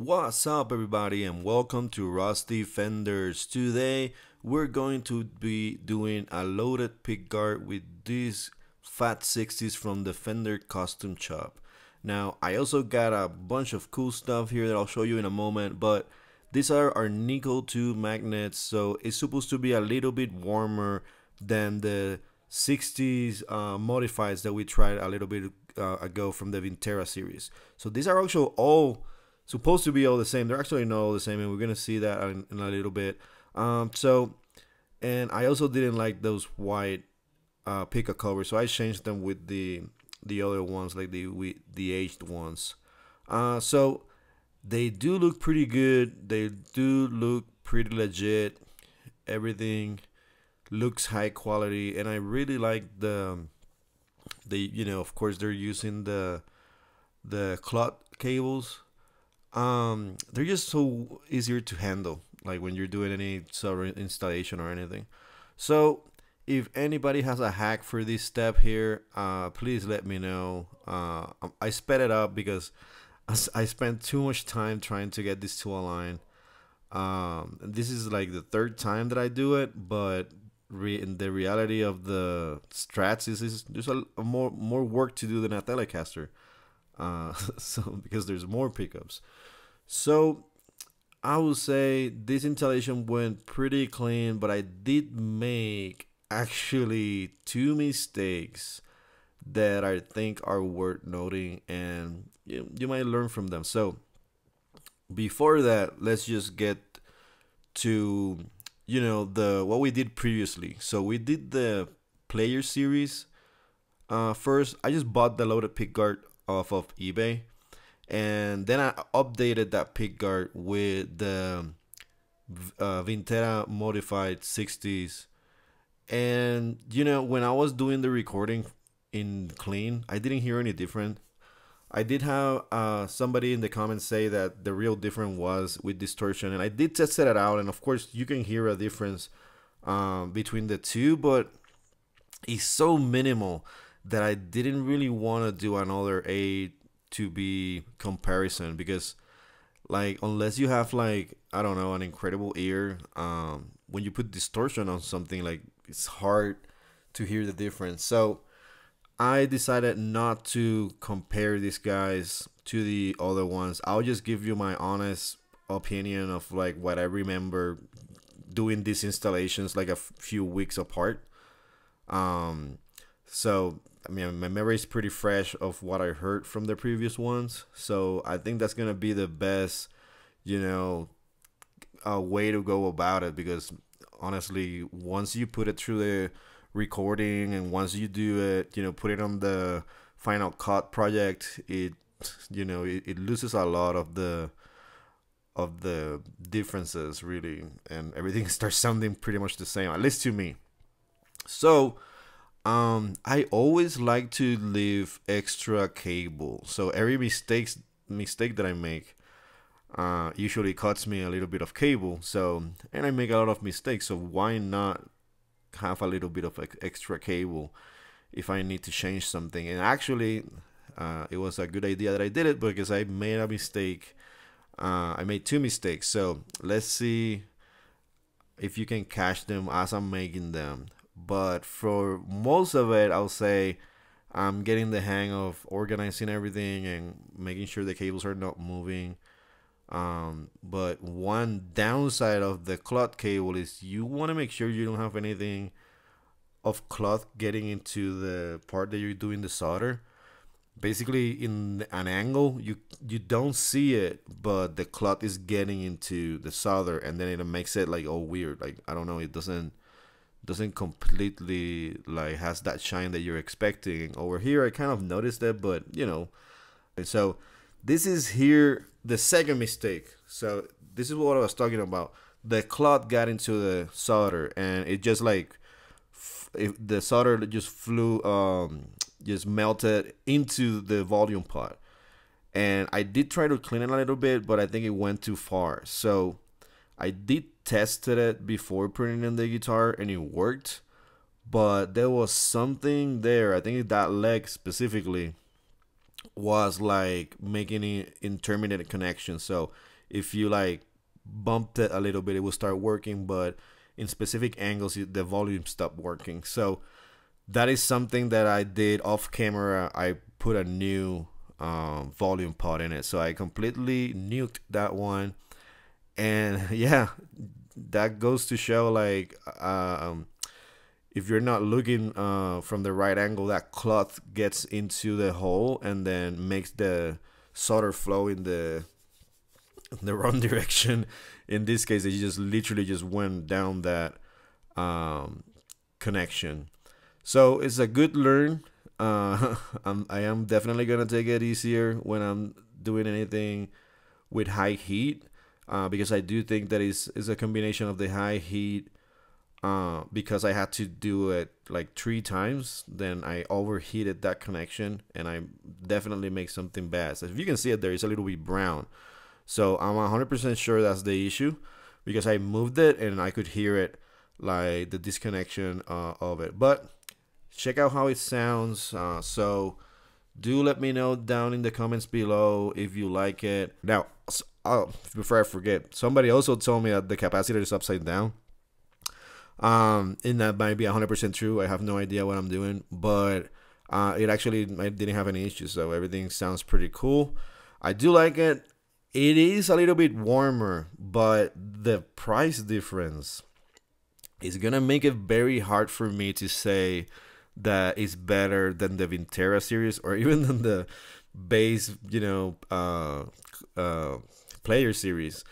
What's up, everybody, and welcome to Rusty Fenders. Today, we're going to be doing a loaded pickguard with these fat 60s from the Fender Custom Shop. Now, I also got a bunch of cool stuff here that I'll show you in a moment, but these are our nickel tube magnets, so it's supposed to be a little bit warmer than the 60s modifieds that we tried a little bit ago from the Vintera series. So these are actually all supposed to be all the same. They're actually not all the same, and we're gonna see that in a little bit. And I also didn't like those white pickup covers, so I changed them with the other ones, like the aged ones. So they do look pretty good. They do look pretty legit. Everything looks high quality, and I really like of course they're using the cloth cables. They're just so easier to handle, like when you're doing any sort of installation or anything. So if anybody has a hack for this step here, please let me know. I sped it up because I spent too much time trying to get this to align. This is like the third time that I do it, but in the reality of the strats is there's a more work to do than a Telecaster. So because there's more pickups. So I would say this installation went pretty clean, but I did make actually two mistakes that I think are worth noting, and you might learn from them. So before that, let's just get to the what we did previously. So we did the player series. First, I just bought the loaded pickguard off of eBay, and then I updated that pickguard with the Vintera modified 60s. And when I was doing the recording in clean, I didn't hear any different. I did have somebody in the comments say that the real difference was with distortion, and I did test it out, and of course you can hear a difference between the two, but it's so minimal that I didn't really want to do another A to B comparison, because like unless you have, like, I don't know, an incredible ear, when you put distortion on something, like, it's hard to hear the difference. So I decided not to compare these guys to the other ones. I'll just give you my honest opinion of like what I remember doing these installations like a few weeks apart. So I mean, my memory is pretty fresh of what I heard from the previous ones. So I think that's gonna be the best, way to go about it, because honestly, once you put it through the recording and once you do it, put it on the Final Cut project, it loses a lot of the differences, really, and everything starts sounding pretty much the same, at least to me. So I always like to leave extra cable. So every mistake that I make usually cuts me a little bit of cable. So, and I make a lot of mistakes. So why not have a little bit of extra cable if I need to change something? And actually, it was a good idea that I did it, because I made a mistake. I made two mistakes. So let's see if you can catch them as I'm making them. But for most of it, I'll say I'm getting the hang of organizing everything and making sure the cables are not moving. But one downside of the cloth cable is you want to make sure you don't have anything of cloth getting into the part that you're doing the solder. Basically, in an angle, you don't see it, but the cloth is getting into the solder, and then it makes it like all weird. Like, I don't know, it doesn't completely like has that shine that you're expecting. Over here I kind of noticed it, but and so this is here the second mistake. So this is what I was talking about. The cloth got into the solder, and it just like the solder just flew, just melted into the volume pot. And I did try to clean it a little bit, but I think it went too far. So I did tested it before putting in the guitar, and it worked, but there was something there. I think that leg specifically was like making it intermittent connection. So if you like bumped it a little bit, it will start working, but in specific angles, the volume stopped working. So that is something that I did off camera. I put a new volume pod in it, so I completely nuked that one. And yeah, that goes to show like if you're not looking from the right angle, that cloth gets into the hole and then makes the solder flow in the wrong direction. In this case, it just literally just went down that connection. So it's a good learn. I am definitely gonna take it easier when I'm doing anything with high heat, because I do think that is a combination of the high heat. Because I had to do it like 3 times, then I overheated that connection, and I definitely make something bad. So if you can see it there, it's a little bit brown. So I'm 100% sure that's the issue, because I moved it and I could hear it, like the disconnection of it. But check out how it sounds. So do let me know down in the comments below if you like it. Now, before I forget, somebody also told me that the capacitor is upside down. And that might be 100% true. I have no idea what I'm doing, but it actually, I didn't have any issues, so everything sounds pretty cool. I do like it. It is a little bit warmer, but the price difference is gonna make it very hard for me to say that it's better than the Vintera series or even than the base, player series.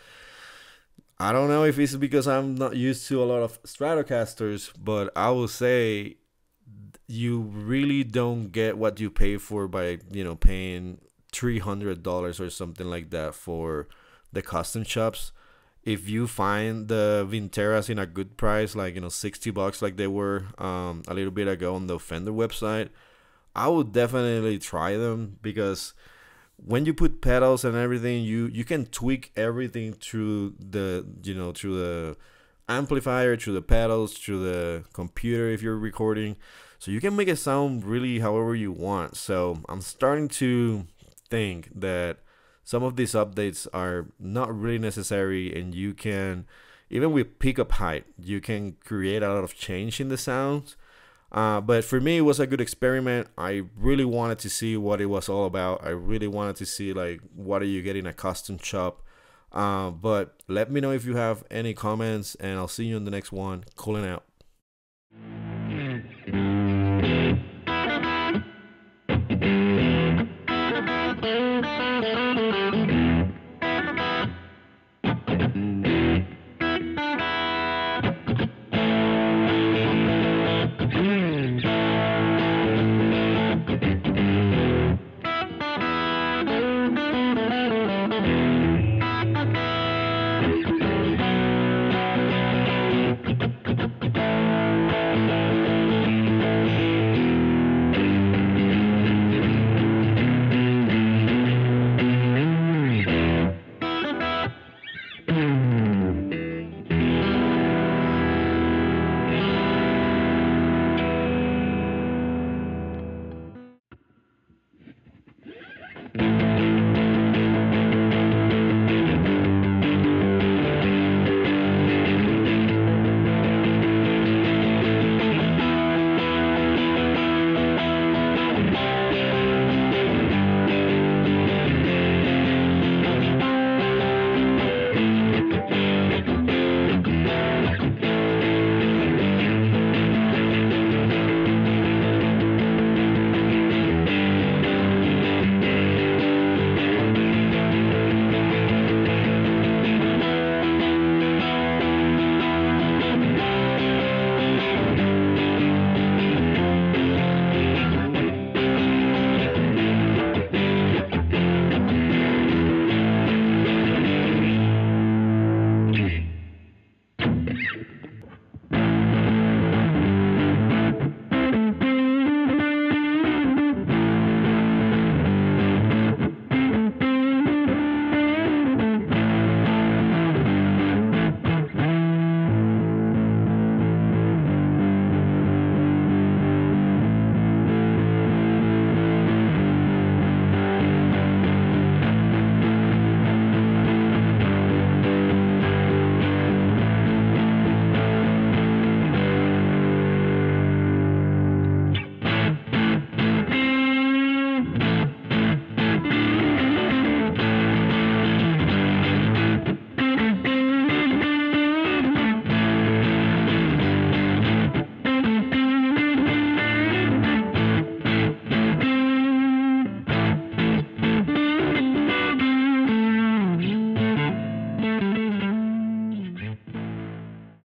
I don't know if it's because I'm not used to a lot of Stratocasters, but I will say you really don't get what you pay for by, paying $300 or something like that for the custom shops. If you find the Vinteras in a good price, like, $60 like they were a little bit ago on the Fender website, I would definitely try them, because when you put pedals and everything, you can tweak everything through the amplifier, through the pedals, through the computer if you're recording. So you can make it sound really however you want. So I'm starting to think that some of these updates are not really necessary, and you can, even with pickup height, you can create a lot of change in the sounds. But for me, it was a good experiment. I really wanted to see what it was all about. I really wanted to see, like, what are you getting a custom shop. But let me know if you have any comments, and I'll see you in the next one. Cooling out.